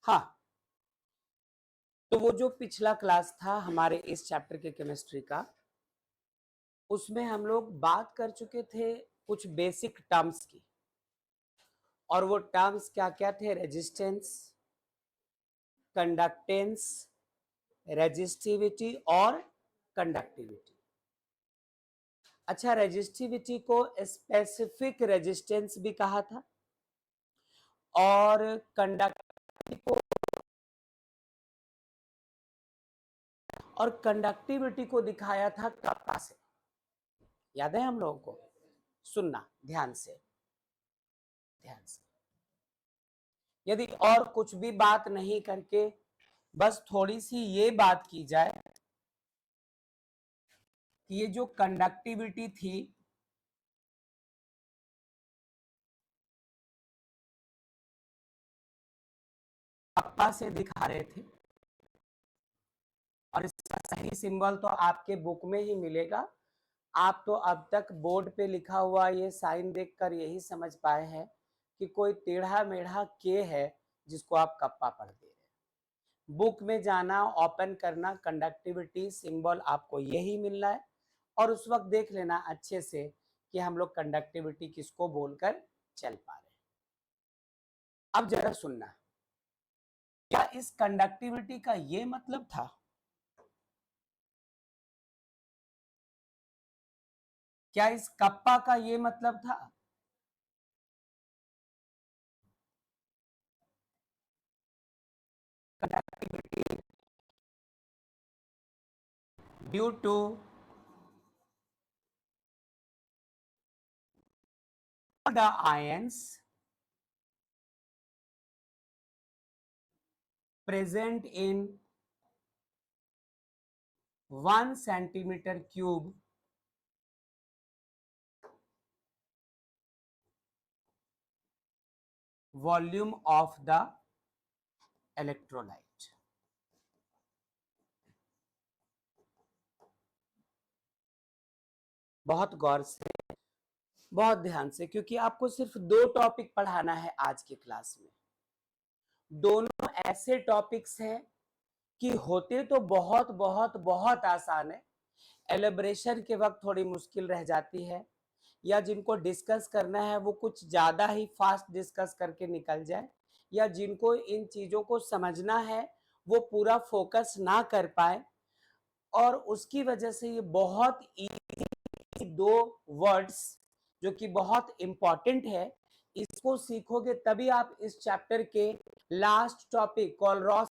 हाँ, तो वो जो पिछला क्लास था हमारे इस चैप्टर के केमिस्ट्री का, उसमें हम लोग बात कर चुके थे कुछ बेसिक टर्म्स की। और वो टर्म्स क्या क्या थे? रेजिस्टेंस, कंडक्टेंस, रेजिस्टिविटी और कंडक्टिविटी। अच्छा, रेजिस्टिविटी को स्पेसिफिक रेजिस्टेंस भी कहा था और कंडक्टिविटी को दिखाया था कप्पा से। याद है हम लोगों को? सुनना ध्यान से, ध्यान से। यदि और कुछ भी बात नहीं करके बस थोड़ी सी ये बात की जाए कि ये जो कंडक्टिविटी थी, कप्पा से दिखा रहे थे, और इसका सही सिंबल तो आपके बुक में ही मिलेगा। आप तो अब तक बोर्ड पे लिखा हुआ ये साइन देखकर यही समझ पाए हैं कि कोई टेढ़ा मेढ़ा के है जिसको आप कप्पा पढ़ दे रहे हैं। बुक में जाना, ओपन करना, कंडक्टिविटी सिंबल आपको यही मिलना है, और उस वक्त देख लेना अच्छे से कि हम लोग कंडक्टिविटी किसको बोलकर चल पा रहे हैं। अब जरा सुनना, क्या इस कंडक्टिविटी का ये मतलब था? क्या इस कप्पा का ये मतलब था? Conductivity due to the ions present in 1 centimeter cube volume of the electrolyte। बहुत गौर से, बहुत ध्यान से, क्योंकि आपको सिर्फ 2 टॉपिक पढ़ाना है आज की क्लास में। दोनों ऐसे टॉपिक्स हैं कि होते तो बहुत बहुत बहुत आसान है, एलिब्रेशन के वक्त थोड़ी मुश्किल रह जाती है, या जिनको डिस्कस करना है वो कुछ ज्यादा ही फास्ट डिस्कस करके निकल जाए, या जिनको इन चीजों को समझना है वो पूरा फोकस ना कर पाए, और उसकी वजह से ये बहुत इजी 2 वर्ड्स जो कि बहुत इंपॉर्टेंट है, इसको सीखोगे तभी आप इस चैप्टर के लास्ट टॉपिक कॉलरॉस।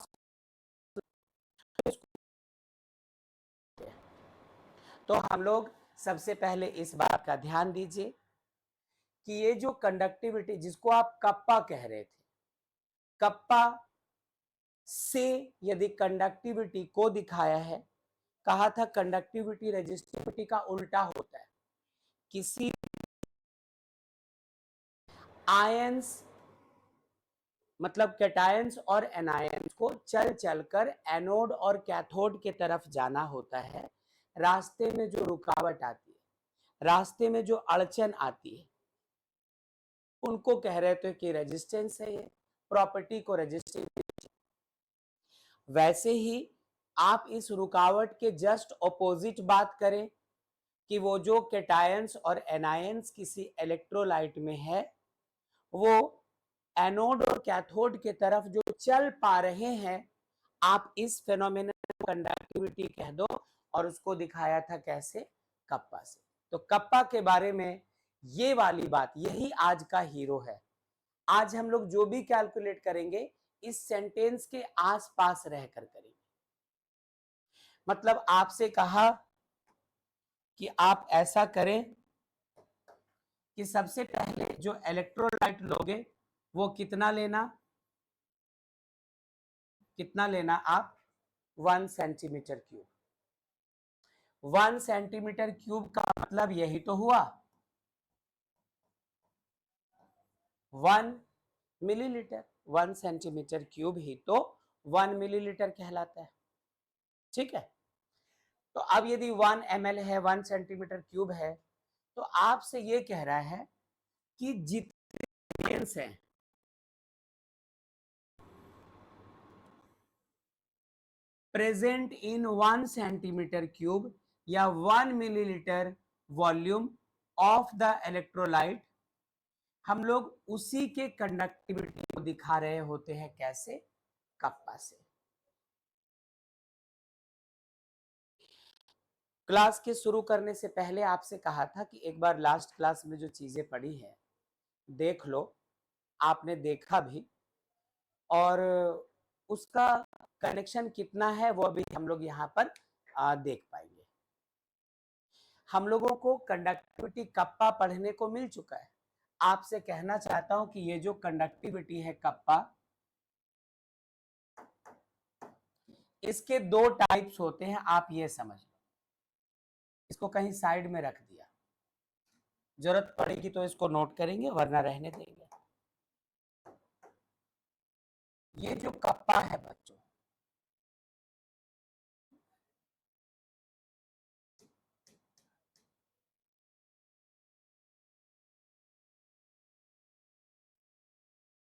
तो हम लोग सबसे पहले इस बात का ध्यान दीजिए कि ये जो कंडक्टिविटी जिसको आप कप्पा कह रहे थे, कप्पा से यदि कंडक्टिविटी को दिखाया है, कहा था कंडक्टिविटी रेजिस्टिविटी का उल्टा होता है। किसी आयंस मतलब कैटायंस और एनायंस को चल चलकर एनोड और कैथोड के तरफ जाना होता है। रास्ते में जो रुकावट आती है, रास्ते में जो अड़चन आती है, उनको कह रहे थे कि रेजिस्टेंस है, ये प्रॉपर्टी को रेजिस्टिविटी। वैसे ही आप इस रुकावट के जस्ट ऑपोजिट बात करें कि वो जो कैटायंस और एनायंस किसी इलेक्ट्रोलाइट में है, वो एनोड और कैथोड के तरफ जो चल पा रहे हैं, आप इस फेनोमेनन को कंडक्टिविटी कह दो, और उसको दिखाया था कैसे? कप्पा से। तो कप्पा के बारे में ये वाली बात, यही आज का हीरो है। आज हम लोग जो भी कैलकुलेट करेंगे इस सेंटेंस के आसपास रहकर करेंगे। मतलब आपसे कहा कि आप ऐसा करें कि सबसे पहले जो इलेक्ट्रोलाइट लोगे वो कितना लेना, कितना लेना आप? 1 सेंटीमीटर क्यूब। 1 सेंटीमीटर क्यूब का मतलब यही तो हुआ 1 मिलीलीटर। 1 सेंटीमीटर क्यूब ही तो 1 मिलीलीटर कहलाता है। ठीक है, तो अब यदि 1 ml है, 1 सेंटीमीटर क्यूब है, तो आपसे ये कह रहा है कि जितने हैं प्रेजेंट इन 1 सेंटीमीटर क्यूब या 1 millilitre volume of the electrolyte, हम लोग उसी के कंडक्टिविटी को दिखा रहे होते हैं कैसे, कप्पा से। क्लास के शुरू करने से पहले आपसे कहा था कि एक बार लास्ट क्लास में जो चीजें पढ़ी है देख लो, आपने देखा भी, और उसका कनेक्शन कितना है वो भी हम लोग यहाँ पर देख पाएंगे। हम लोगों को कंडक्टिविटी कप्पा पढ़ने को मिल चुका है। आपसे कहना चाहता हूं कि ये जो कंडक्टिविटी है कप्पा, इसके दो टाइप्स होते हैं, आप ये समझ लो। इसको कहीं साइड में रख दिया, जरूरत पड़ेगी तो इसको नोट करेंगे वरना रहने देंगे। ये जो कप्पा है बच्चों,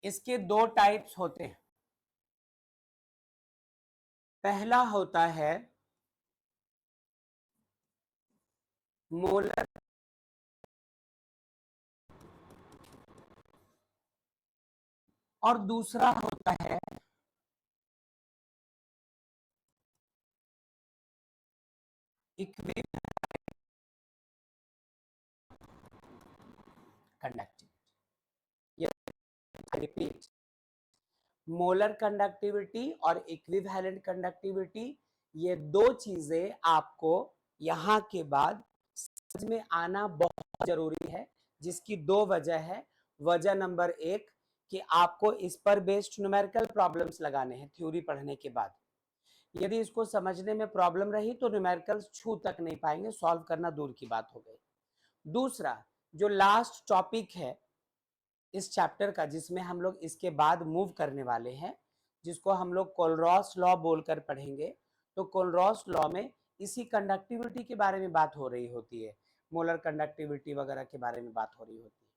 इसके दो टाइप्स होते हैं। पहला होता है मोलर, और दूसरा होता है equivalent conductivity. Repeat, molar conductivity और इक्विवेलेंट कंडक्टिविटी, ये दो चीजें आपको यहां के बाद समझ में आना बहुत जरूरी है, जिसकी दो वजह है। वजह नंबर एक कि आपको इस पर बेस्ड न्यूमेरिकल प्रॉब्लम्स लगाने हैं थ्योरी पढ़ने के बाद। यदि इसको समझने में प्रॉब्लम रही तो न्यूमेरिकल्स छू तक नहीं पाएंगे, सॉल्व करना दूर की बात हो गई। दूसरा, जो लास्ट टॉपिक है इस चैप्टर का, जिसमें हम लोग इसके बाद मूव करने वाले हैं, जिसको हम लोग कोलरॉस लॉ बोलकर पढ़ेंगे, तो कोलरॉस लॉ में इसी कंडक्टिविटी के बारे में बात हो रही होती है, मोलर कंडक्टिविटी वगैरह के बारे में बात हो रही होती है।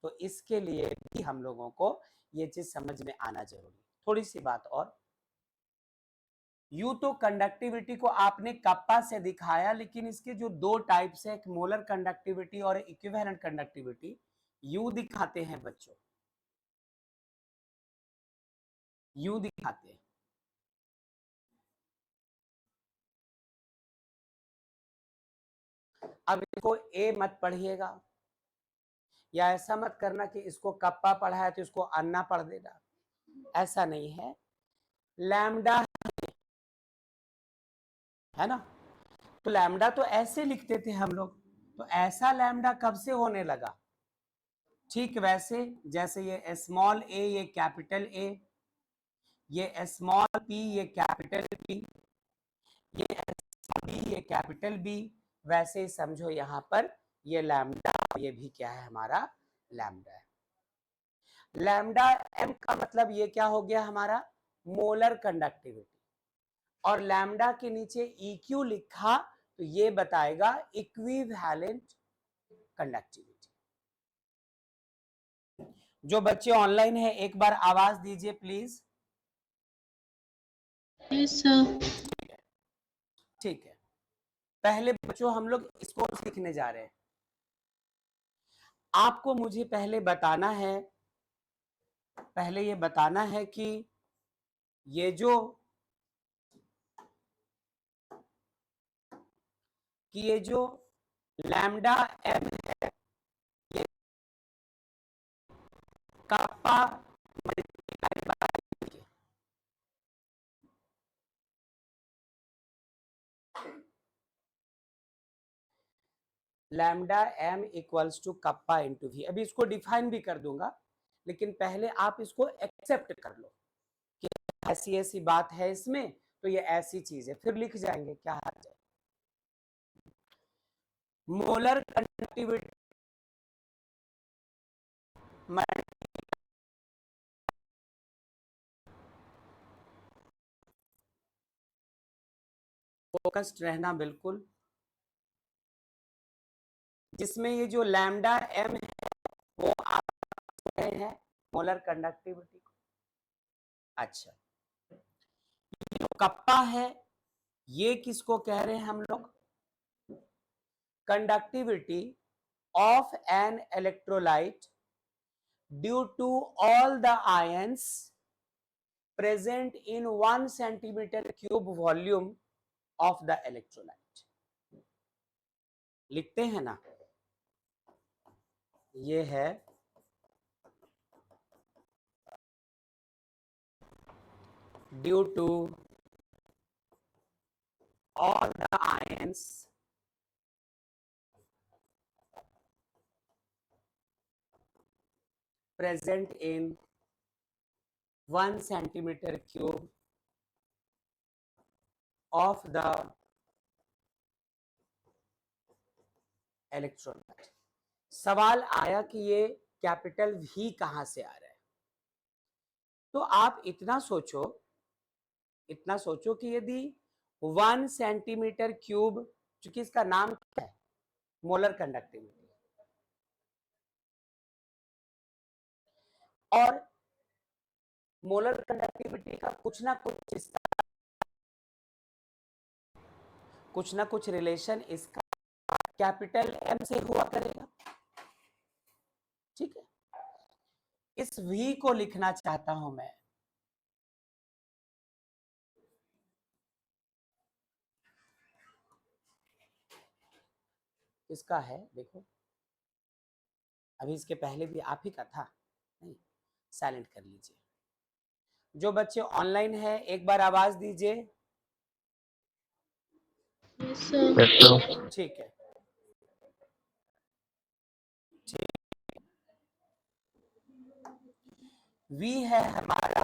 तो इसके लिए भी हम लोगों को ये चीज समझ में आना जरूरी। थोड़ी सी बात और, यू तो कंडक्टिविटी को आपने कप्पा से दिखाया, लेकिन इसके जो दो टाइप्स है, एक मोलर कंडक्टिविटी और इक्विवेलेंट कंडक्टिविटी, यू दिखाते हैं बच्चों, यू दिखाते हैं। अब इसको ए मत पढ़िएगा, या ऐसा मत करना कि इसको कप्पा पढ़ा है तो इसको अन्ना पढ़ देना, ऐसा नहीं है। लैम्डा है ना, तो लैम्डा तो ऐसे लिखते थे हम लोग, तो ऐसा लैम्डा कब से होने लगा? ठीक वैसे जैसे ये स्मॉल ए, ये कैपिटल ए, ये स्मॉल पी, ये कैपिटल पी, ये बी, ये कैपिटल बी, वैसे समझो यहाँ पर ये लैम्डा, ये भी क्या है हमारा लैम्डा है। लैम्डा एम का मतलब ये क्या हो गया हमारा, मोलर कंडक्टिविटी, और लैम्डा के नीचे EQ लिखा तो ये बताएगा इक्विवेलेंट कंडक्टिविटी। जो बच्चे ऑनलाइन है एक बार आवाज दीजिए प्लीज। Yes sir. ठीक है, पहले बच्चों हम लोग इसको सीखने जा रहे हैं। आपको मुझे पहले बताना है, पहले ये बताना है कि ये जो लैम्डा एम है, ये kappa multiply by, lambda M equals to kappa into V. अभी इसको डिफाइन भी कर दूंगा, लेकिन पहले आप इसको एक्सेप्ट कर लो कि ऐसी ऐसी बात है इसमें, तो ये ऐसी चीज है, फिर लिख जाएंगे क्या हर्ज है। मोलर कंडक्टिविटी फोकस्ड रहना बिल्कुल, जिसमें ये जो लैम्डा एम है वो आप है मोलर कंडक्टिविटी को। अच्छा, ये जो कप्पा है ये किसको कह रहे हैं हम लोग? Conductivity of an electrolyte due to all the ions present in 1 centimetre cube volume of the electrolyte. लिखते हैं ना, ये है due to all the ions present in 1 centimeter cube of the electrolyte। सवाल आया कि ये कैपिटल V कहां से आ रहा है। तो आप इतना सोचो कि यदि 1 सेंटीमीटर क्यूब, चूंकि इसका नाम क्या है, मोलर कंडक्टिविटी, और मोलर कंडक्टिविटी का कुछ ना कुछ रिलेशन इसका कैपिटल M से हुआ करेगा। ठीक है, इस V को लिखना चाहता हूं मैं, इसका है, देखो अभी इसके पहले भी आप ही का था, नहीं, साइलेंट कर लीजिए। जो बच्चे ऑनलाइन है एक बार आवाज दीजिए। ठीक है, V है हमारा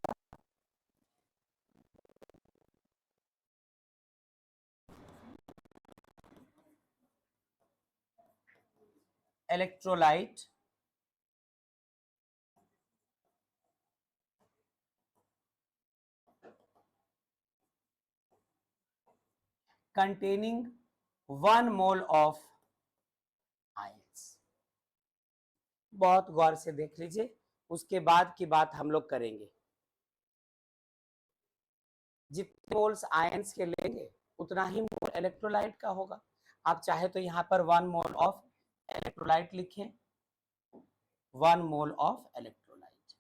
electrolyte containing 1 mole of ions। बहुत गौर से देख लीजिए, उसके बाद की बात हम लोग करेंगे। जितने मोल्स आयंस के लेंगे उतना ही मोल इलेक्ट्रोलाइट का होगा। आप चाहे तो यहां पर 1 मोल ऑफ इलेक्ट्रोलाइट लिखें, 1 मोल ऑफ इलेक्ट्रोलाइट।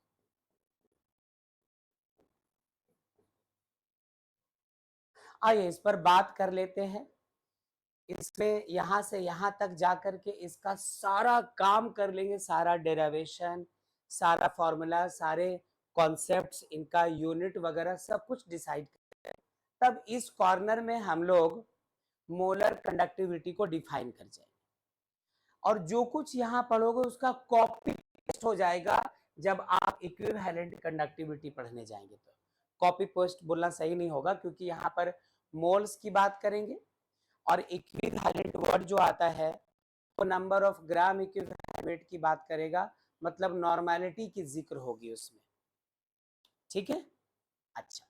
आइए इस पर बात कर लेते हैं। इसमें यहां से यहां तक जाकर के इसका सारा काम कर लेंगे, सारा डेरिवेशन, सारा फॉर्मूला, सारे कॉन्सेप्ट्स, इनका यूनिट वगैरह सब कुछ डिसाइड करेंगे। तब इस कॉर्नर में हम लोग मोलर कंडक्टिविटी को डिफाइन कर जाएंगे, और जो कुछ यहाँ पढ़ोगे उसका कॉपी पेस्ट हो जाएगा जब आप इक्विवेलेंट कंडक्टिविटी पढ़ने जाएंगे। तो कॉपी पेस्ट बोलना सही नहीं होगा, क्योंकि यहाँ पर मोल्स की बात करेंगे, और इक्विवेलेंट वर्ड जो आता है वो नंबर ऑफ ग्राम इक्विवेलेंट की बात करेगा, मतलब नॉर्मेलिटी की जिक्र होगी उसमें। ठीक है, अच्छा,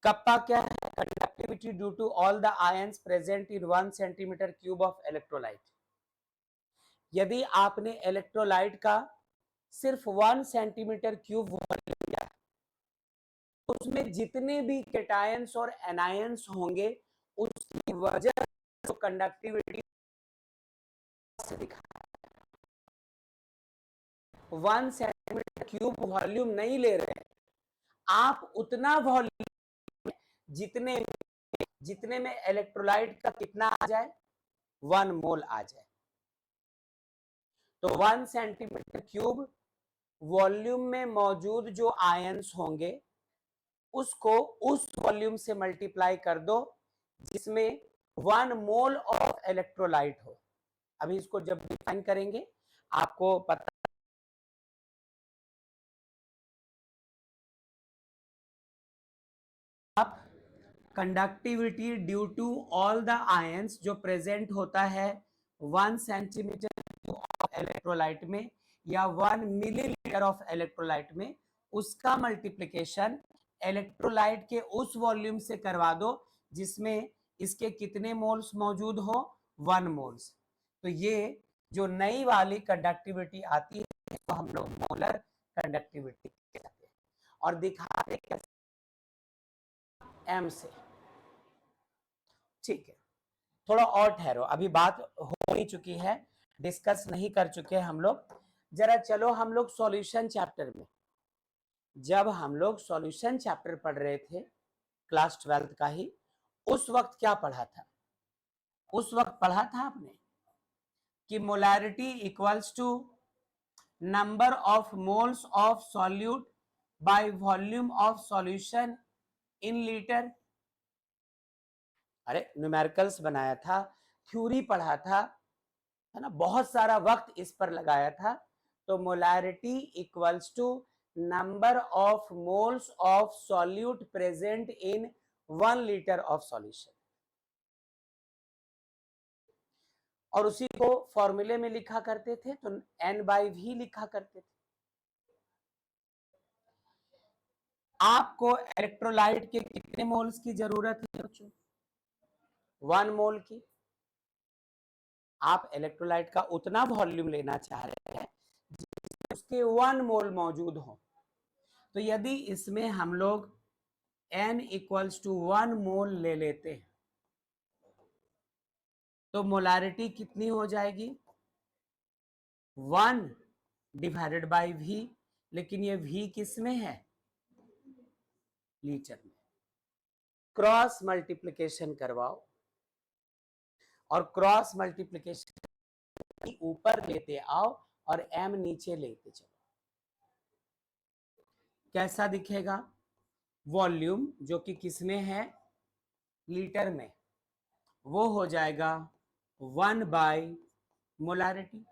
कप्पा क्या है? Conductivity due to all the ions present in 1 centimetre cube of electrolyte. यदि आपने इलेक्ट्रोलाइट का सिर्फ 1 सेंटीमीटर क्यूब वॉल्यूम लिया, उसमें जितने भी कैटायंस और एनायंस होंगे उसकी वजह जो कंडक्टिविटी से दिखा, 1 सेंटीमीटर क्यूब वॉल्यूम नहीं ले रहे हैं आप, उतना वॉल्यूम जितने जितने में इलेक्ट्रोलाइट का कितना आ जाए, 1 मोल आ जाए। तो 1 सेंटीमीटर क्यूब वॉल्यूम में मौजूद जो आयंस होंगे उसको उस वॉल्यूम से मल्टीप्लाई कर दो जिसमें 1 मोल ऑफ इलेक्ट्रोलाइट हो। अभी इसको जब डिफाइन करेंगे आपको पता, आप conductivity due to all the ions जो प्रेजेंट होता है 1 सेंटीमीटर ऑफ इलेक्ट्रोलाइट में या 1 मिलीलीटर ऑफ इलेक्ट्रोलाइट में, उसका मल्टीप्लिकेशन इलेक्ट्रोलाइट के उस वॉल्यूम से करवा दो जिसमें इसके कितने मोल्स मौजूद हो, 1 मोल्स। तो ये जो नई वाली कंडक्टिविटी आती है तो हम लोग मोलर कंडक्टिविटी कहते हैं। और दिखाते कैसे m से। ठीक है, थोड़ा और ठहरो, अभी बात हो ही चुकी है, डिस्कस नहीं कर चुके हम लोग। जरा चलो हम लोग सॉल्यूशन चैप्टर में, जब हम लोग सॉल्यूशन चैप्टर पढ़ रहे थे क्लास 12th का ही, उस वक्त क्या पढ़ा था? उस वक्त पढ़ा था आपने कि molarity equals to number of moles of solute by volume of solution in litre. अरे न्यूमेरिकल्स बनाया था, थ्योरी पढ़ा था, है ना, बहुत सारा वक्त इस पर लगाया था। तो molarity equals to number of moles of solute present in 1 litre of solution, और उसी को फॉर्मूले में लिखा करते थे, तो n/v लिखा करते थे। आपको इलेक्ट्रोलाइट के कितने मोल्स की जरूरत है बच्चों? 1 मोल की। आप इलेक्ट्रोलाइट का उतना वॉल्यूम लेना चाह रहे हैं जिसमें उसके 1 मोल मौजूद हो। तो यदि इसमें हम लोग n इक्वल्स टू 1 मोल ले लेते हैं तो मोलारिटी कितनी हो जाएगी? 1 डिवाइडेड बाय v, लेकिन ये v किस में है? लीटर में। क्रॉस मल्टीप्लिकेशन करवाओ, और क्रॉस मल्टीप्लिकेशन ऊपर लेते आओ और m नीचे लेते चलो। कैसा दिखेगा? वॉल्यूम जो कि किसमें है? लीटर में, वो हो जाएगा 1 बाय मोलारिटी।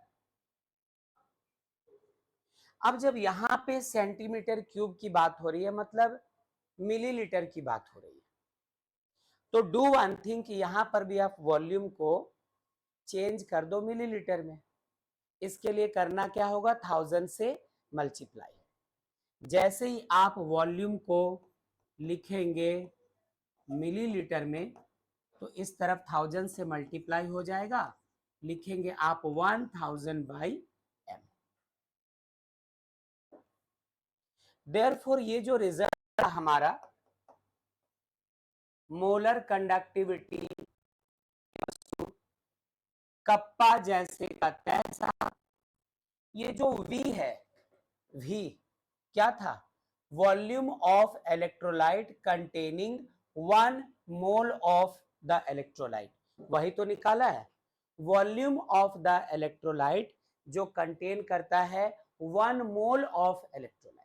अब जब यहां पे सेंटीमीटर क्यूब की बात हो रही है, मतलब मिलीलीटर की बात हो रही है, तो डू वन थिंग कि यहां पर भी आप वॉल्यूम को चेंज कर दो मिलीलीटर में। इसके लिए करना क्या होगा? 1000 से मल्टीप्लाई। जैसे ही आप वॉल्यूम को लिखेंगे मिलीलीटर में, तो इस तरफ 1000 से मल्टीप्लाई हो जाएगा, लिखेंगे आप 1000 बाई m। देयरफॉर ये जो रिजल्ट हमारा मोलर कंडक्टिविटी कप्पा जैसे का तैसा, ये जो V है, V क्या था? Volume of electrolyte containing 1 mole of the electrolyte, वही तो निकाला है। वॉल्यूम ऑफ द इलेक्ट्रोलाइट जो कंटेन करता है 1 mole of electrolyte.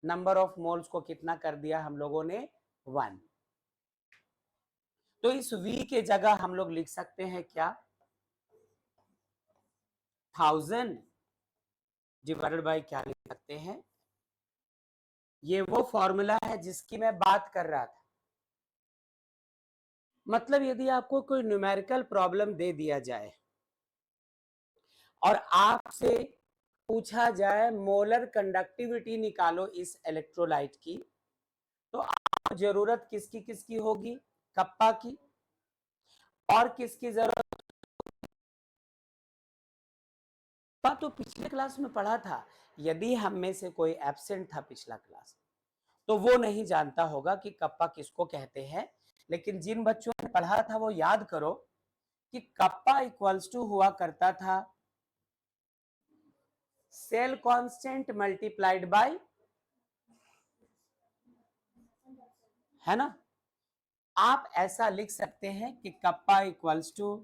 Number of moles को कितना कर दिया हम लोगों ने? 1। तो इस V के जगह हम लोग लिख सकते हैं क्या? 1000 डिवाइडेड बाय क्या लिख सकते हैं? ये वो फॉर्मूला है जिसकी मैं बात कर रहा था। मतलब यदि आपको कोई न्यूमेरिकल प्रॉब्लम दे दिया जाए और आपसे पूछा जाए मोलर कंडक्टिविटी निकालो इस इलेक्ट्रोलाइट की, तो आपको जरूरत किसकी किसकी होगी? कप्पा की। और किसकी जरूरत? तो पिछले क्लास में पढ़ा था। यदि हम में से कोई एब्सेंट था पिछला क्लास, तो वो नहीं जानता होगा कि कप्पा किसको कहते हैं। लेकिन जिन बच्चों ने पढ़ा था वो याद करो कि कप्पा इक्वल्स टू हुआ करता था सेल कांस्टेंट मल्टीप्लाइड बाय, है ना। आप ऐसा लिख सकते हैं कि kappa equals to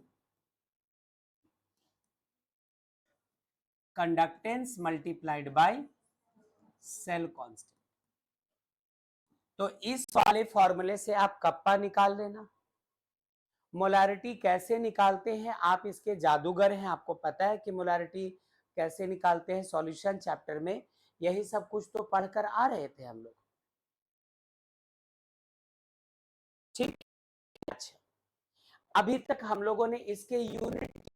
conductance multiplied by cell constant. तो इस वाले फॉर्मूले से आप कप्पा निकाल लेना। मोलारिटी कैसे निकालते हैं? आप इसके जादूगर हैं, आपको पता है कि मोलारिटी कैसे निकालते हैं। सॉल्यूशन चैप्टर में यही सब कुछ तो पढ़कर आ रहे थे हम लोग, ठीक। अच्छा, अभी तक हम लोगों ने इसके यूनिट,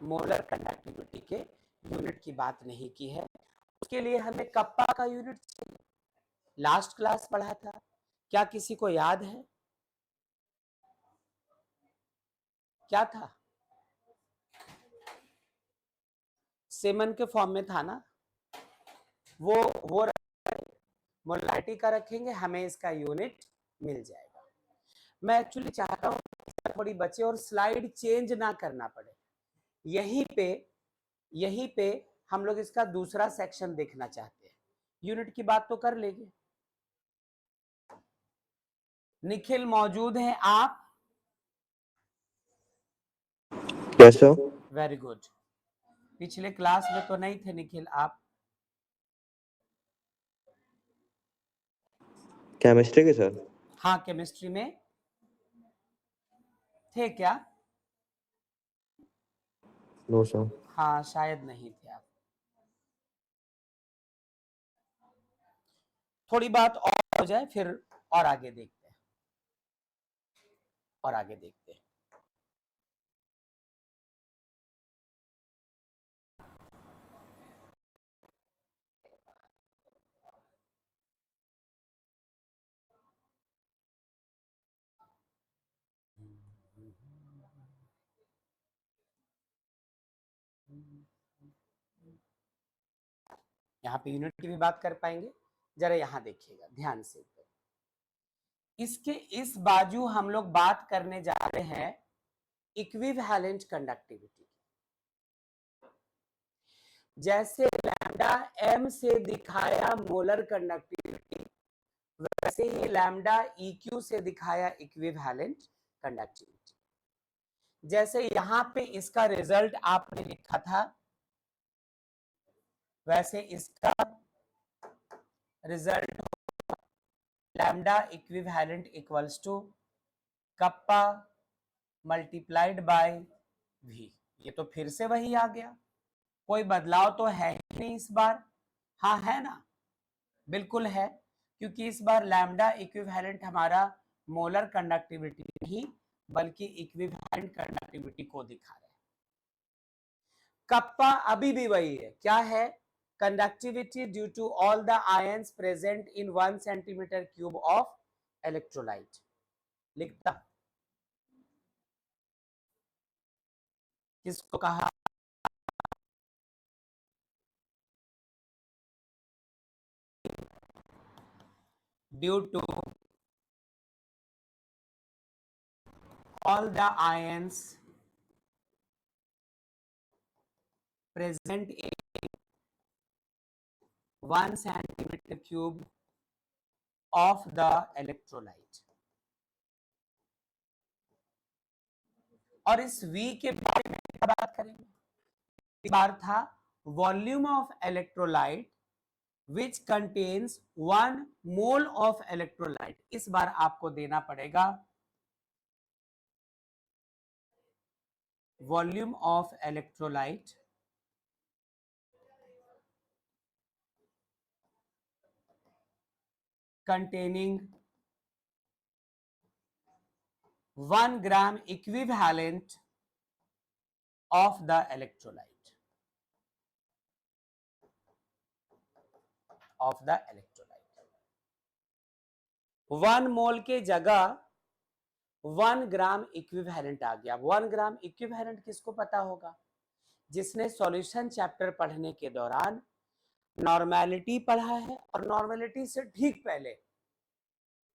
मोलर कंडक्टिविटी के यूनिट की बात नहीं की है। उसके लिए हमें कप्पा का यूनिट चाहिए। लास्ट क्लास पढ़ा था, क्या किसी को याद है क्या था? सेमन के फॉर्म में था ना वो मोलैरिटी का रखेंगे, हमें इसका यूनिट मिल जाएगा। मैं एक्चुअली चाहता हूँ थोड़ी बचे और स्लाइड चेंज ना करना पड़े। यहीं पे हम लोग इसका दूसरा सेक्शन देखना चाहते हैं। यूनिट की बात तो कर लेंगे। निखिल मौजूद हैं आप? Yes sir. Very good. पिछले क्लास में तो नहीं थे निखिल आप? केमिस्ट्री के सर? हाँ, केमिस्ट्री में थे क्या? No sir. हाँ, शायद नहीं थे आप। थोड़ी बात और हो जाए फिर और आगे देखते हैं, और आगे देखते हैं। यहाँ पे यूनिट की भी बात कर पाएंगे। जरा यहाँ देखिएगा ध्यान से। इसके इस बाजू हम लोग बात करने जा रहे हैं इक्विवेलेंट कंडक्टिविटी। जैसे लैम्डा m से दिखाया मोलर कंडक्टिविटी, वैसे ही लैम्डा eq से दिखाया इक्विवेलेंट कंडक्टिविटी। जैसे यहां पे इसका रिजल्ट आपने लिखा था, वैसे इसका result lambda equivalent equals to kappa multiplied by v। ये तो फिर से वही आ गया, कोई बदलाव तो है ही नहीं इस बार। हाँ है ना, बिल्कुल है, क्योंकि इस बार लैम्डा इक्विवेलेंट हमारा मोलर कंडक्टिविटी नहीं बल्कि इक्विवेलेंट कंडक्टिविटी को दिखा रहे हैं। कप्पा अभी भी वही है, क्या है? Conductivity due to all the ions present in 1 centimetre cube of electrolyte. लिखता किसको कहा? Due to all the ions present in 1 centimeter cube of the electrolyte। और इस V के बारे में क्या बात करेंगे? इस बार था volume of electrolyte which contains 1 mole of electrolyte. इस बार आपको देना पड़ेगा volume of electrolyte containing 1 gram equivalent of the electrolyte, of the electrolyte। 1 मोल के जगह 1 ग्राम इक्विवेलेंट आ गया। 1 ग्राम इक्विवेलेंट किसको पता होगा? जिसने सॉल्यूशन चैप्टर पढ़ने के दौरान नॉर्मेलिटी पढ़ा है, और नॉर्मेलिटी से ठीक पहले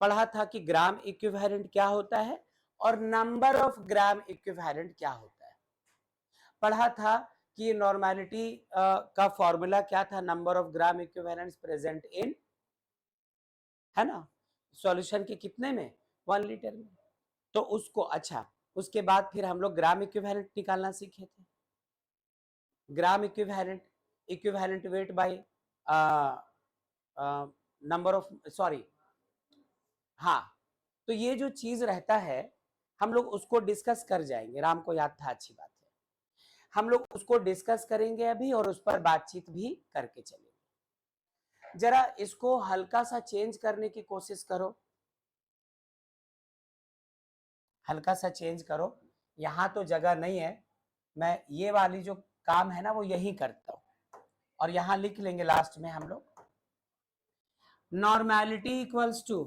पढ़ा था कि ग्राम इक्विवेलेंट क्या होता है और नंबर ऑफ ग्राम इक्विवेलेंट क्या होता है। पढ़ा था कि नॉर्मेलिटी का फॉर्मूला क्या था? Number of gram equivalents present in, है ना, सॉल्यूशन के कितने में? 1 लीटर में। तो उसको, अच्छा, उसके बाद फिर हम लोग ग्राम इक्विवेलेंट निकालना सीखे थे। Gram equivalent, equivalent weight by number of, sorry, हाँ, तो ये जो चीज रहता है हम लोग उसको डिस्कस कर जाएंगे। राम को याद था, अच्छी बात है। हम लोग उसको डिस्कस करेंगे अभी और उस पर बातचीत भी करके चलेंगे। जरा इसको हल्का सा चेंज करने की कोशिश करो, हल्का सा चेंज करो। यहाँ तो जगह नहीं है, मैं ये वाली जो काम है ना वो यही करता हूँ, और यहाँ लिख लेंगे लास्ट में हम लोग नॉर्मेलिटी इक्वल्स टू,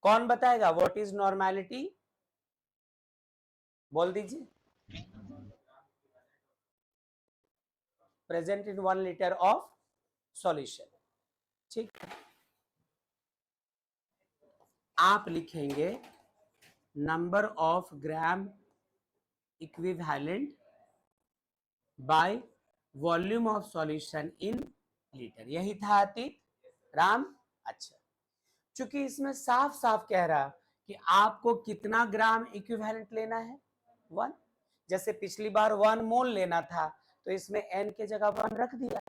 कौन बताएगा व्हाट इज नॉर्मेलिटी? बोल दीजिए। Present in 1 litre of solution. ठीक, आप लिखेंगे number of gram equivalent by volume of solution in litre. यही था अतीत राम। अच्छा, चूंकि इसमें साफ साफ कह रहा कि आपको कितना ग्राम इक्विवेलेंट लेना है, 1। जैसे पिछली बार 1 मोल लेना था तो इसमें n के जगह 1 रख दिया।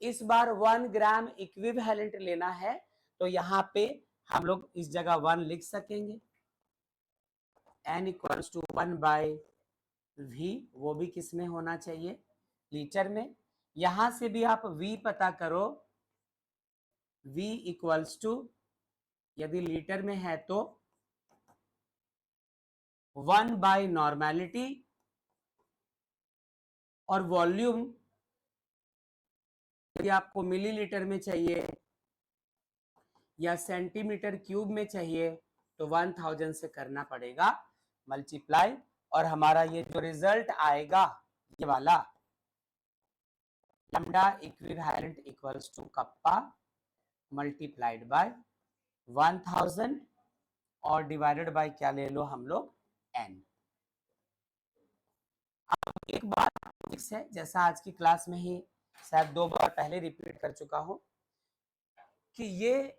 इस बार 1 ग्राम इक्विवेलेंट लेना है तो यहाँ पे हम लोग इस जगह 1 लिख सकेंगे। n equals to 1 by v, वो भी किस में होना चाहिए, लीटर में। यहां से भी आप v पता करो, v इक्वल्स टू यदि लीटर में है तो 1 बाय नॉर्मेलिटी, और वॉल्यूम यदि आपको मिलीलीटर में चाहिए या सेंटीमीटर क्यूब में चाहिए तो 1000 से करना पड़ेगा मल्टीप्लाई, और हमारा ये जो रिजल्ट आएगा ये वाला lambda equivalent equals to kappa multiplied by 1000 और डिवाइडेड बाय क्या ले लो हम लोग, n। अब एक बात फिक्स है, जैसा आज की क्लास में ही शायद 2 बार पहले रिपीट कर चुका हूं कि ये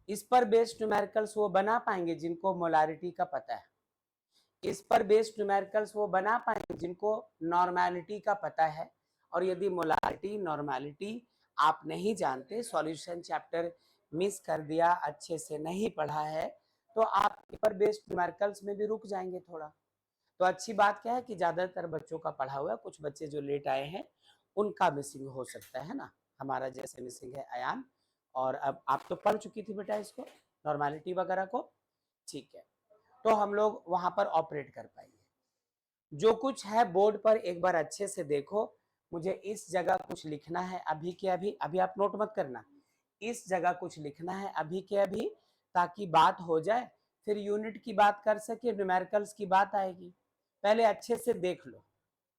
इस पर बेस्ड न्यूमेरिकल्स वो बना पाएंगे जिनको मोलारिटी का पता है। इस पर बेस्ड न्यूमेरिकल्स वो बना पाएंगे जिनको नॉर्मेलिटी का पता है। और यदि मोलारिटी नॉर्मेलिटी आप नहीं जानते, सॉल्यूशन चैप्टर मिस कर दिया, अच्छे से नहीं पढ़ा है, तो आप पेपर बेस्ड न्यूमेरिकल्स में भी रुक जाएंगे थोड़ा। तो अच्छी बात क्या है कि ज्यादातर बच्चों का पढ़ा हुआ है, कुछ बच्चे जो लेट आए हैं उनका मिसिंग हो सकता है ना, हमारा जैसे मिसिंग है अयान। और अब आप तो पढ़ चुकी थी बेटा इसको, नॉर्मेलिटी वगैरह को, ठीक है, तो हम लोग वहां पर ऑपरेट कर पाएंगे। जो कुछ है बोर्ड पर एक बार अच्छे से देखो। मुझे इस जगह कुछ लिखना है अभी के अभी, अभी आप नोट मत करना, इस जगह कुछ लिखना है अभी के अभी, ताकि बात हो जाए, फिर यूनिट की बात कर सके, न्यूमेरिकल्स की बात आएगी। पहले अच्छे से देख लो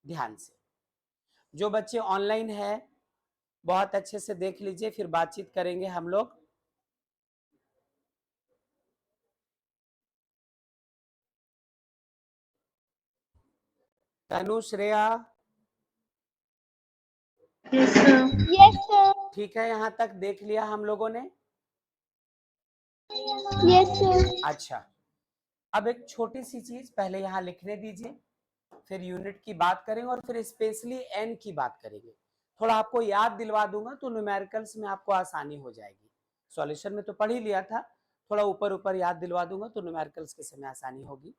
ध्यान से। जो बच्चे ऑनलाइन है बहुत अच्छे से देख लीजिए, फिर बातचीत करेंगे हम लोग। तनु, श्रेया, यस सर। ठीक है, यहां तक देख लिया हम लोगों ने। Yes sir. अच्छा, अब एक छोटी सी चीज पहले यहां लिखने दीजिए, फिर यूनिट की बात करेंगे और फिर स्पेशली एन की बात करेंगे। थोड़ा आपको याद दिलवा दूंगा तो न्यूमेरिकल्स में आपको आसानी हो जाएगी। सॉल्यूशन में तो पढ़ ही लिया था, थोड़ा ऊपर ऊपर याद दिलवा दूंगा तो न्यूमेरिकल्स के समय आसानी होगी।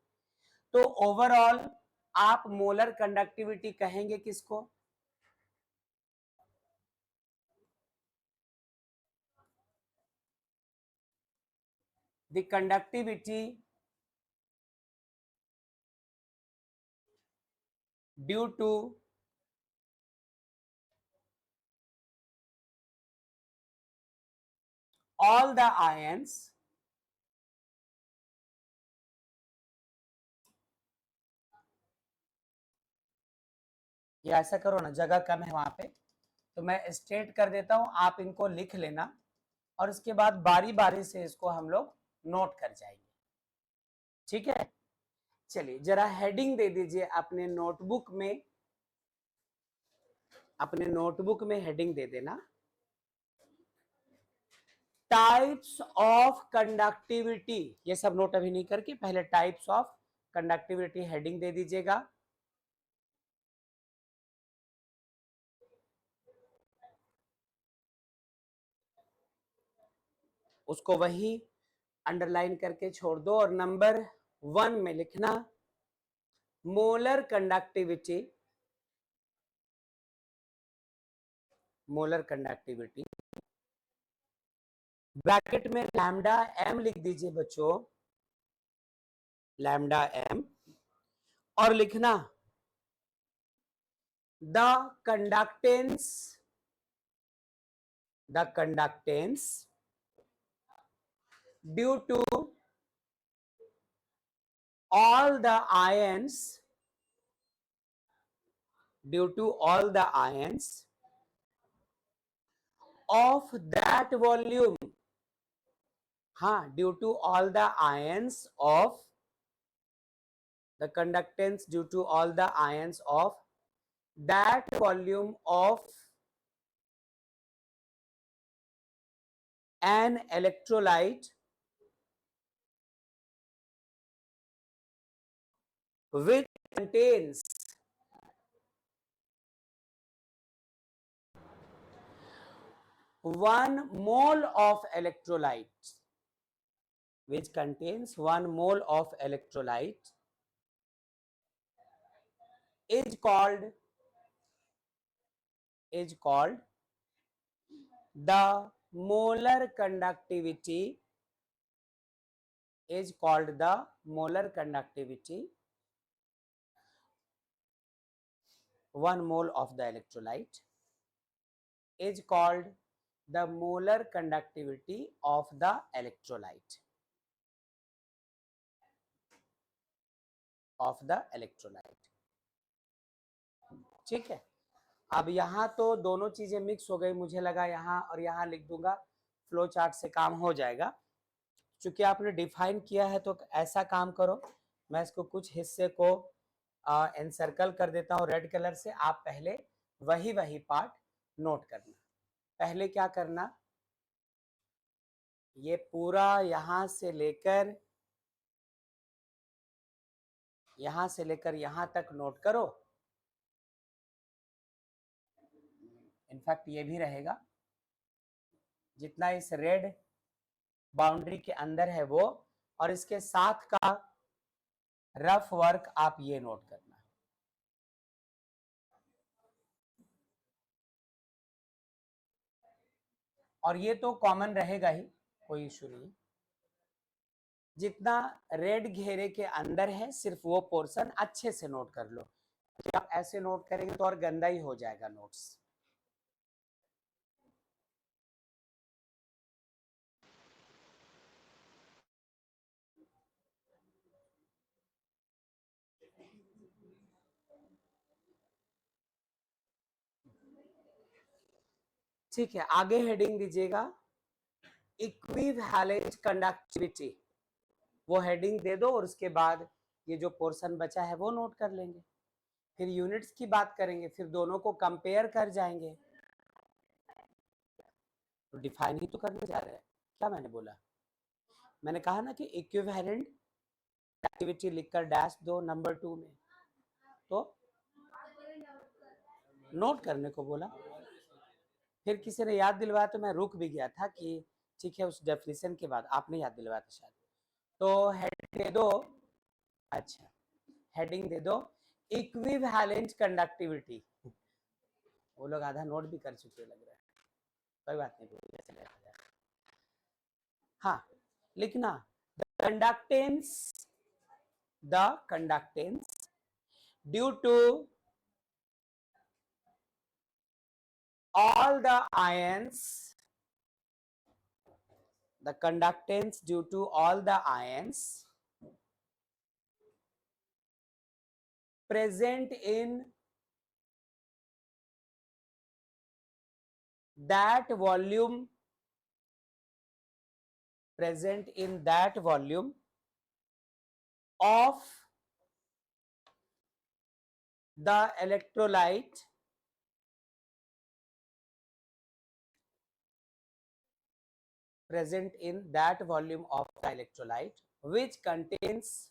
तो ओवरऑल आप मोलर कंडक्टिविटी कहेंगे किसको, the conductivity due to all the ions या ऐसा करो ना, जगह कम है वहां पे तो मैं स्टेट कर देता हूं, आप इनको लिख लेना और उसके बाद बारी बारी से इसको हम लोग नोट कर जाएंगे, ठीक है। चलिए जरा हेडिंग दे दीजिए अपने नोटबुक में, अपने नोटबुक में हेडिंग दे देना, टाइप्स ऑफ कंडक्टिविटी। ये सब नोट अभी नहीं करके पहले टाइप्स ऑफ कंडक्टिविटी हेडिंग दे दीजिएगा। उसको वही अंडरलाइन करके छोड़ दो और नंबर 1 में लिखना molar conductivity, molar conductivity bracket में लैम्डा एम लिख दीजिए बच्चों, लैम्डा एम, और लिखना the conductance, the conductance due to all the ions due to all the ions of that volume. हाँ, due to all the ions of the conductance, due to all the ions of that volume of an electrolyte which contains 1 mole of electrolyte, which contains 1 mole of electrolyte, is called the molar conductivity, is called the molar conductivity. 1 mole of the electrolyte is called the molar conductivity of the electrolyte, of the electrolyte. ठीक है, अब यहाँ तो दोनों चीजें mix हो गई, मुझे लगा यहाँ और यहाँ लिख दूंगा, फ्लो चार्ट से काम हो जाएगा। चूंकि आपने डिफाइन किया है तो ऐसा काम करो, मैं इसको कुछ हिस्से को एनसर्कल कर देता हूँ रेड कलर से। आप पहले वही पार्ट नोट करना। पहले क्या करना, ये पूरा यहाँ से लेकर यहाँ तक नोट करो। इनफैक्ट ये भी रहेगा, जितना इस रेड बाउंड्री के अंदर है वो, और इसके साथ का रफ वर्क आप ये नोट करना। और ये तो कॉमन रहेगा ही, कोई इशू नहीं। जितना रेड घेरे के अंदर है सिर्फ वो पोर्शन अच्छे से नोट कर लो। आप ऐसे नोट करेंगे तो और गंदा ही हो जाएगा नोट्स। ठीक है, आगे हेडिंग दीजिएगा इक्विवेलेंट कंडक्टिविटी। वो हेडिंग दे दो और उसके बाद ये जो पोर्शन बचा है वो नोट कर लेंगे। फिर यूनिट्स की बात करेंगे, फिर दोनों को कंपेयर कर जाएंगे। तो डिफाइन ही तो करने जा रहे हैं। क्या मैंने बोला, मैंने कहा ना कि इक्विवेलेंट एक्टिविटी लिखकर डैश दो नंबर 2 में, तो नोट करने को बोला। फिर किसी ने याद दिलवाया तो मैं रुक भी गया था कि ठीक है, उस डेफिनेशन के बाद आपने याद दिलवाया था शायद। तो हेडिंग दे दो, अच्छा हेडिंग दे दो इक्विवेलेंट कंडक्टिविटी। वो लोग आधा नोट भी कर चुके लग रहा है, कोई बात नहीं। हाँ, लिखना the conductance due to all the ions, the conductance due to all the ions present in that volume, of the electrolyte which contains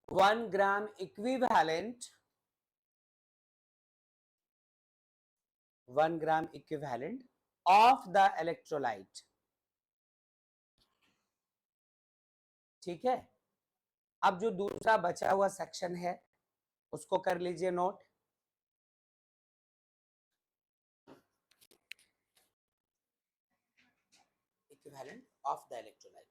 1 gram equivalent of the electrolyte। ठीक है, अब जो दूसरा बचा हुआ सेक्शन है उसको कर लीजिए note. Equivalent of the electrolyte.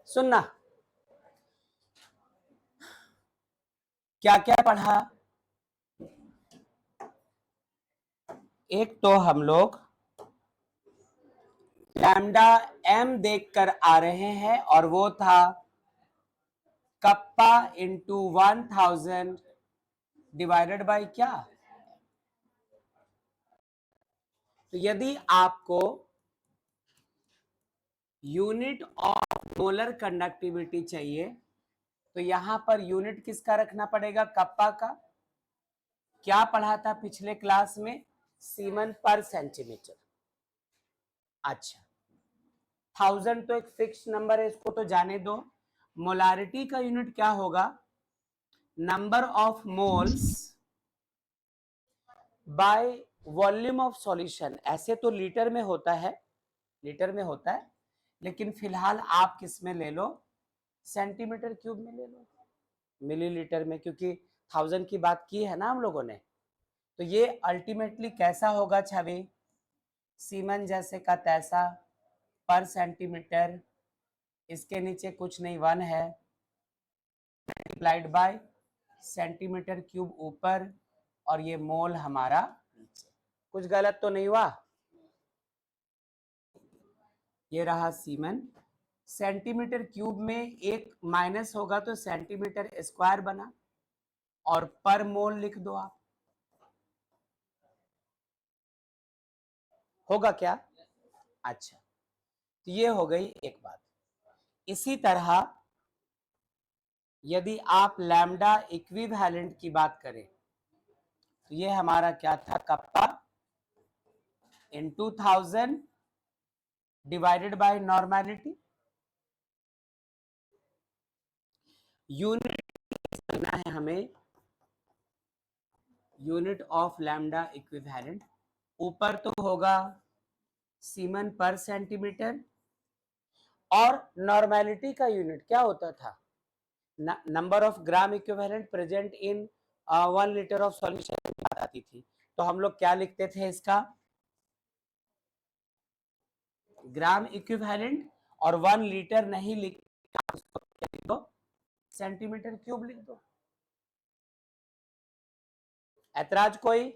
सुनना, क्या क्या पढ़ा, एक तो हम लोग लैम्डा m देखकर आ रहे हैं और वो था कप्पा इंटू 1000 डिवाइडेड बाय क्या। तो यदि आपको यूनिट ऑफ मोलर कंडक्टिविटी चाहिए तो यहां पर यूनिट किसका रखना पड़ेगा, कप्पा का। क्या पढ़ा था पिछले क्लास में, सीमन पर सेंटीमीटर। अच्छा, 1000 तो एक फिक्स नंबर है, इसको तो जाने दो। मोलारिटी का यूनिट क्या होगा, number of moles bye volume of solution. ऐसे तो लीटर में होता है, लीटर में होता है, लेकिन फिलहाल आप किस में ले लो, सेंटीमीटर क्यूब में ले लो, मिलीलीटर में, क्योंकि 1000 की बात की है ना हम लोगों ने। तो ये अल्टीमेटली कैसा होगा छवि, सीमन जैसे का तैसा पर सेंटीमीटर, इसके नीचे कुछ नहीं 1 है, मल्टीप्लाइड बाय सेंटीमीटर क्यूब ऊपर, और ये मोल हमारा नीचे। कुछ गलत तो नहीं हुआ। ये रहा सीमन, सेंटीमीटर क्यूब में एक माइनस होगा तो सेंटीमीटर स्क्वायर बना, और पर मोल लिख दो आप, होगा क्या। अच्छा, तो ये हो गई एक बात। इसी तरह यदि आप लैम्डा इक्विवेलेंट की बात करें तो ये हमारा क्या था, kappa into 1000 divided bye normality. Unit करना है हमें, यूनिट ऑफ लैम्डा इक्विवेलेंट। ऊपर तो होगा सीमन पर सेंटीमीटर, और नॉर्मेलिटी का यूनिट क्या होता था, number of gram equivalent present in 1 litre of solution बात आती थी। तो हम लोग क्या लिखते थे इसका, ग्राम इक्विवेलेंट, और 1 लीटर नहीं लिख दो, सेंटीमीटर क्यूब लिख दो। ऐतराज कोई।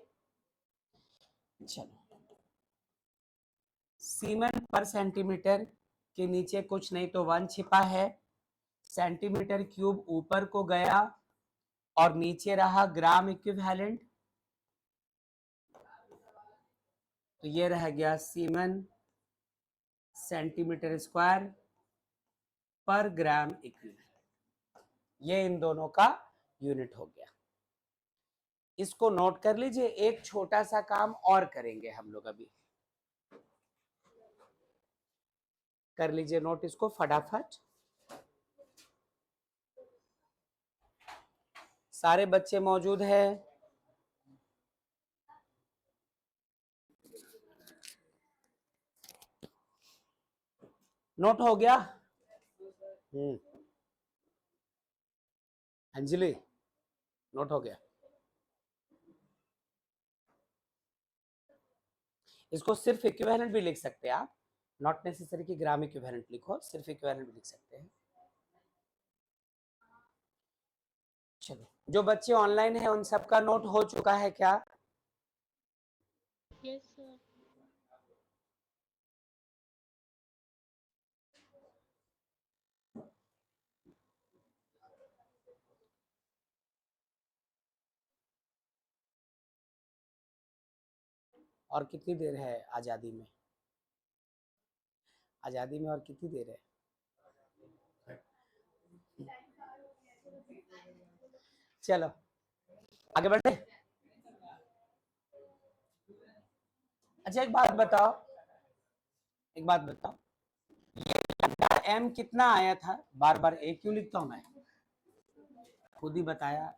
चलो, सीमन पर सेंटीमीटर के नीचे कुछ नहीं तो 1 छिपा है, सेंटीमीटर क्यूब ऊपर को गया, और नीचे रहा ग्राम इक्विवेलेंट। तो ये रह गया सीमन सेंटीमीटर स्क्वायर पर ग्राम इक्विवेलेंट। ये इन दोनों का यूनिट हो गया। इसको नोट कर लीजिए। एक छोटा सा काम और करेंगे हम लोग अभी, कर लीजिए नोट इसको फटाफट। सारे बच्चे मौजूद हैं, नोट हो गया। अंजलि, नोट हो गया। इसको सिर्फ इक्विवेलेंट भी लिख सकते हैं आप, नॉट नेसेसरी कि ग्राम इक्विवेलेंट लिखो, सिर्फ इक्विवेलेंट भी लिख सकते हैं। चलो, जो बच्चे ऑनलाइन हैं उन सबका नोट हो चुका है क्या। Yes, sir. और कितनी देर है आजादी में, आजादी में और कितनी देर है। चलो आगे बढ़े। अच्छा एक बात बताओ, एक बात बताओ, ये एम कितना आया था, बार बार ए क्यों लिखता हूं मैं, खुद ही बताया।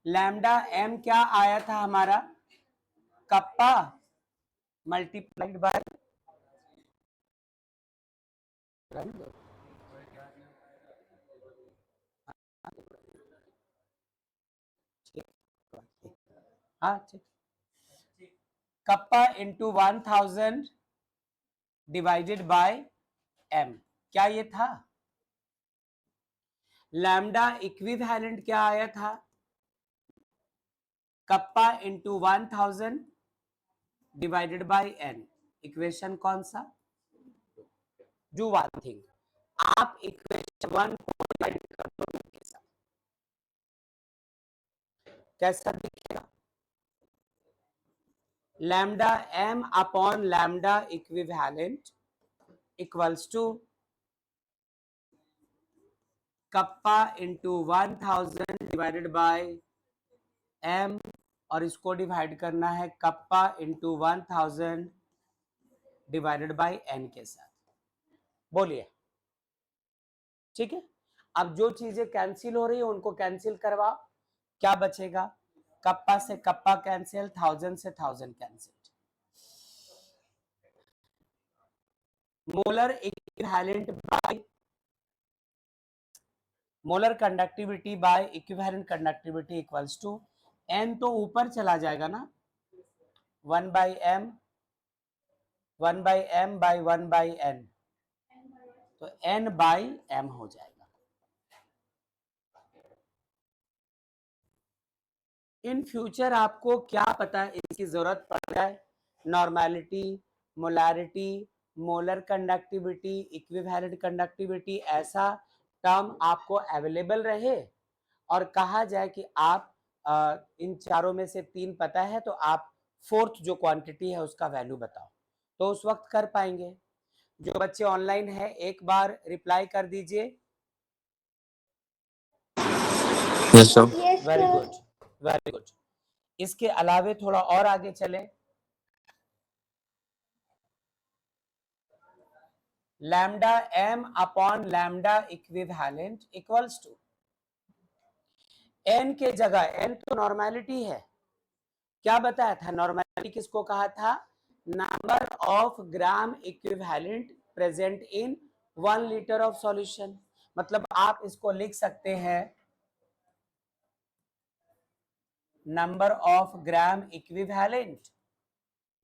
लैम्डा एम क्या आया था हमारा, कप्पा मल्टीप्लाइड बाय, हाँ ठीक, kappa into 1000 divided by M, क्या ये था। लैम्डा इक्विवेलेंट क्या आया था, kappa into 1000 divided by n। Equation कौन सा? डू वन थिंग, आप इक्वेशन 1 को डिवाइड कर दो के साथ, कैसा दिखेगा? Lambda m upon lambda equivalent equals to kappa into 1000 divided by m, और इसको डिवाइड करना है kappa into 1000 divided by n के साथ। बोलिए, ठीक है। अब जो चीजें कैंसिल हो रही है उनको कैंसिल करवाओ, क्या बचेगा? कप्पा से कप्पा कैंसिल, 1000 से 1000 cancel. Molar equivalent by molar conductivity by equivalent conductivity equals to n, तो ऊपर चला जाएगा ना, 1 by m, 1 by m by 1 by n, तो n बाई m हो जाएगा। इन फ्यूचर आपको क्या पता इसकी जरूरत पड़ जाए, normality, molarity, molar conductivity, equivalent conductivity, ऐसा टर्म आपको अवेलेबल रहे और कहा जाए कि आप इन चारों में से 3 पता है तो आप फोर्थ जो क्वांटिटी है उसका वैल्यू बताओ, तो उस वक्त कर पाएंगे। जो बच्चे ऑनलाइन है एक बार रिप्लाई कर दीजिए। Yes sir. Yes, very sir. Good, very good. इसके अलावे थोड़ा और आगे चले, lambda m upon lambda equivalent equals to n के जगह, n तो नॉर्मेलिटी है, क्या बताया था नॉर्मेलिटी किसको कहा था? Number of gram equivalent present in 1 litre of solution. मतलब आप इसको लिख सकते हैं number of gram equivalent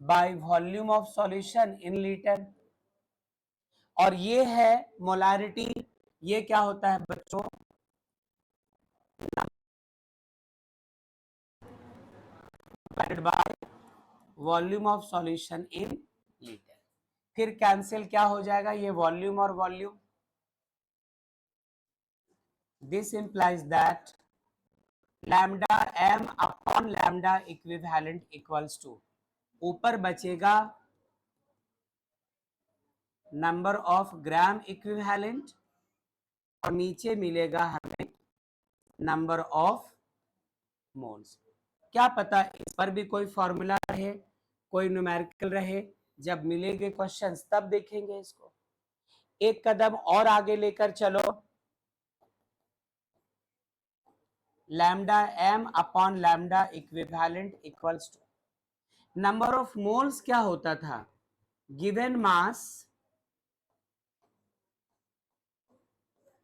by volume of solution in litre, और ये है मोलारिटी। ये क्या होता है बच्चों? Divided by volume of solution in litre. फिर कैंसिल क्या हो जाएगा? ये वॉल्यूम और volume, this implies that lambda m upon lambda equivalent equals to, ऊपर बचेगा नंबर ऑफ ग्राम इक्विवेलेंट और नीचे मिलेगा हमें नंबर ऑफ मोल्स। क्या पता इस पर भी कोई फॉर्मूला रहे, कोई न्यूमेरिकल रहे, जब मिलेंगे क्वेश्चंस तब देखेंगे इसको। एक कदम और आगे लेकर चलो, lambda m upon lambda equivalent equals to number of moles क्या होता था? Given mass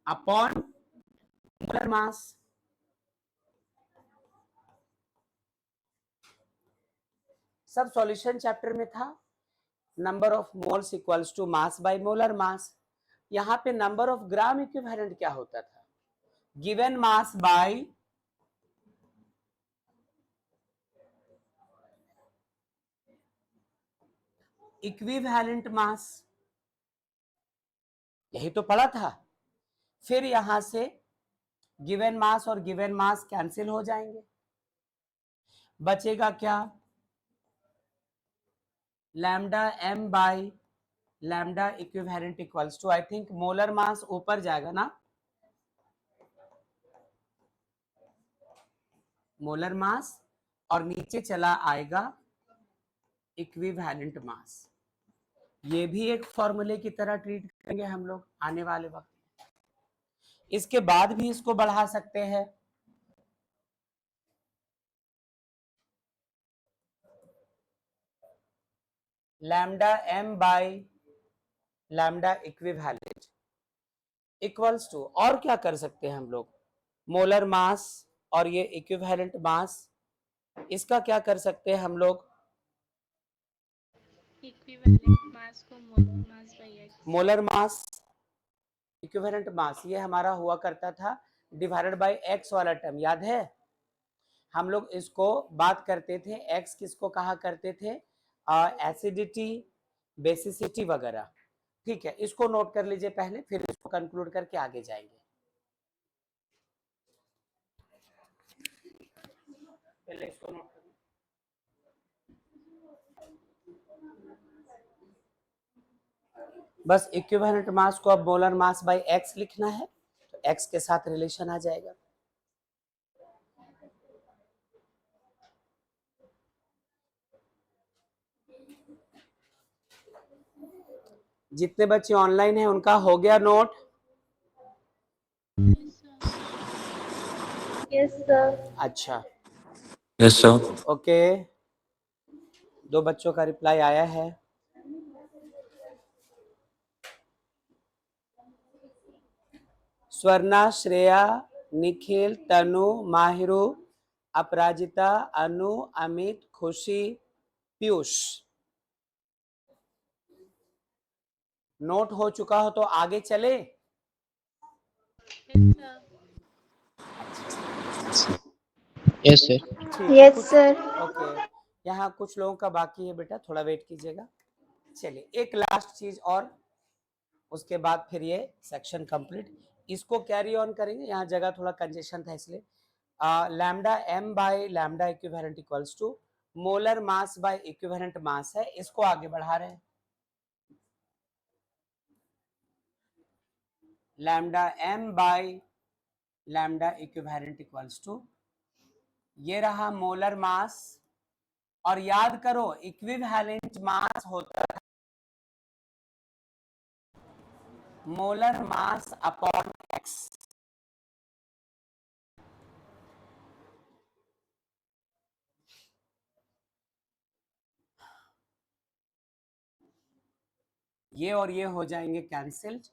upon molar mass. सब सॉल्यूशन चैप्टर में था, number of moles equals to mass by molar mass. यहां पे नंबर ऑफ ग्राम इक्विवेलेंट क्या होता था? Given mass by equivalent mass, यही तो पढ़ा था। फिर यहां से गिवन मास और गिवन मास कैंसिल हो जाएंगे, बचेगा क्या? Lambda m by lambda equivalent equals to, I think molar mass ऊपर जाएगा ना, मोलर मास, और नीचे चला आएगा इक्विवेलेंट मास। ये भी एक फॉर्मूले की तरह ट्रीट करेंगे हम लोग आने वाले वक्त। इसके बाद भी इसको बढ़ा सकते हैं, lambda m by lambda equivalent equals to, और क्या कर सकते हैं हम लोग? मोलर मास और ये इक्विवेलेंट मास, इसका क्या कर सकते हैं हम लोग? इक्विवेलेंट मास को molar mass bye x। Molar mass equivalent mass ये हमारा हुआ करता था डिवाइडेड बाय x वाला टर्म, याद है? हम लोग इसको बात करते थे, x किसको कहा करते थे? एसिडिटी, बेसिसिटी वगैरह। ठीक है, इसको नोट कर लीजिए पहले, फिर इसको कंक्लूड करके आगे जाएंगे। पहले इसको नोट कर, बस इक्विवेलेंट मास को अब मोलर मास बाय एक्स लिखना है, तो एक्स के साथ रिलेशन आ जाएगा। जितने बच्चे ऑनलाइन हैं उनका हो गया नोट? Yes, sir. अच्छा, Yes, sir. ओके, 2 बच्चों का रिप्लाई आया है। स्वर्णा, श्रेया, निखिल, तनु, माहिरू, अपराजिता, अनु, अमित, खुशी, पीयूष। नोट हो चुका हो तो आगे चले? Yes, sir. Yes, sir. ठीक है, Yes, कुछ sir. ओके, यहाँ कुछ लोगों का बाकी है बेटा, थोड़ा वेट कीजिएगा। चलिए एक लास्ट चीज और, उसके बाद फिर ये सेक्शन कंप्लीट, इसको कैरी ऑन करेंगे। यहाँ जगह थोड़ा कंजेशन था इसलिए। Lambda M by lambda equivalent equals to molar mass by equivalent mass है, इसको आगे बढ़ा रहे हैं। Lambda M by lambda equivalent equals to, ये रहा मोलर मास, और याद करो इक्विवेलेंट मास होता है मोलर मास अपॉन एक्स। ये और ये हो जाएंगे cancelled,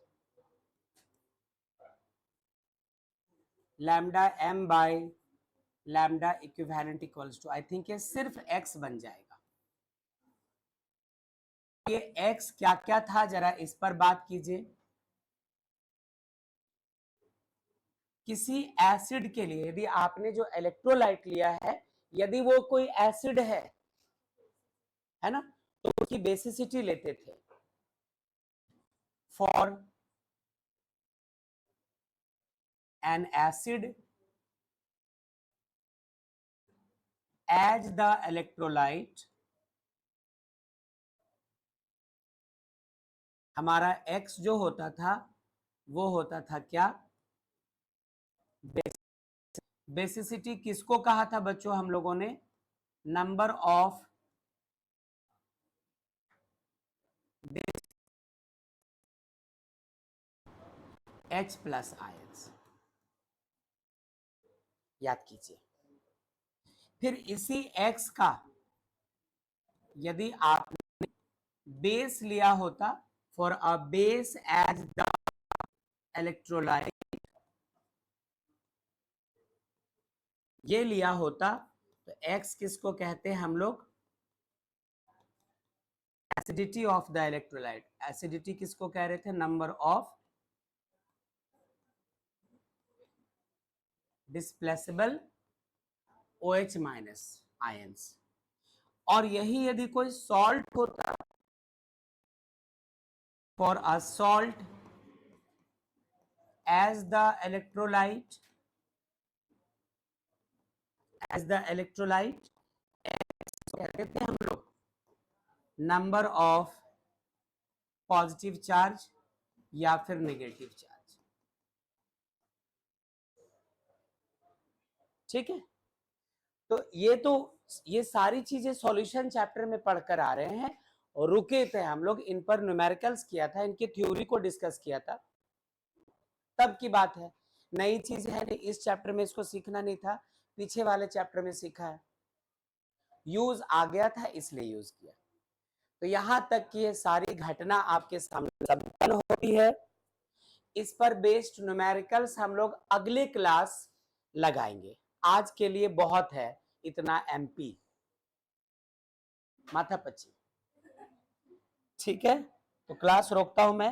lambda M by lambda equivalent equals to, I think ये सिर्फ x बन जाएगा। ये x क्या क्या था जरा इस पर बात कीजिए। किसी एसिड के लिए यदि आपने जो इलेक्ट्रोलाइट लिया है, यदि वो कोई एसिड है ना, तो उसकी बेसिसिटी लेते थे। For an acid as the electrolyte, हमारा x जो होता था वो होता था क्या? बेसिसिटी किसको कहा था बच्चों हम लोगों ने? Number of H plus ions, याद कीजिए। फिर इसी X का यदि आपने बेस लिया होता, for a base as the electrolyte, ये लिया होता, तो X किसको कहते हैं हम लोग? Acidity of the electrolyte. Acidity किसको कह रहे थे? Number of displaceable OH minus ions. और यही यदि कोई सॉल्ट होता, for a salt as the electrolyte, as the electrolyte कहते थे हम लोग नंबर ऑफ पॉजिटिव चार्ज या फिर नेगेटिव चार्ज। ठीक है, तो ये सारी चीजें सॉल्यूशन चैप्टर में पढ़कर आ रहे हैं, और रुके थे हम लोग इन पर, न्यूमेरिकल्स किया था, इनकी थ्योरी को डिस्कस किया था, तब की बात है। नई चीज है नहीं, इस चैप्टर में इसको सीखना नहीं था, पीछे वाले चैप्टर में सीखा है, यूज आ गया था इसलिए यूज किया। तो यहां तक कि ये सारी घटना आपके सामने संपन्न होती है। इस पर बेस्ड न्यूमेरिकल्स हम लोग अगले क्लास लगाएंगे। आज के लिए बहुत है इतना MP माथा पच्ची। ठीक है, तो क्लास रोकता हूं मैं।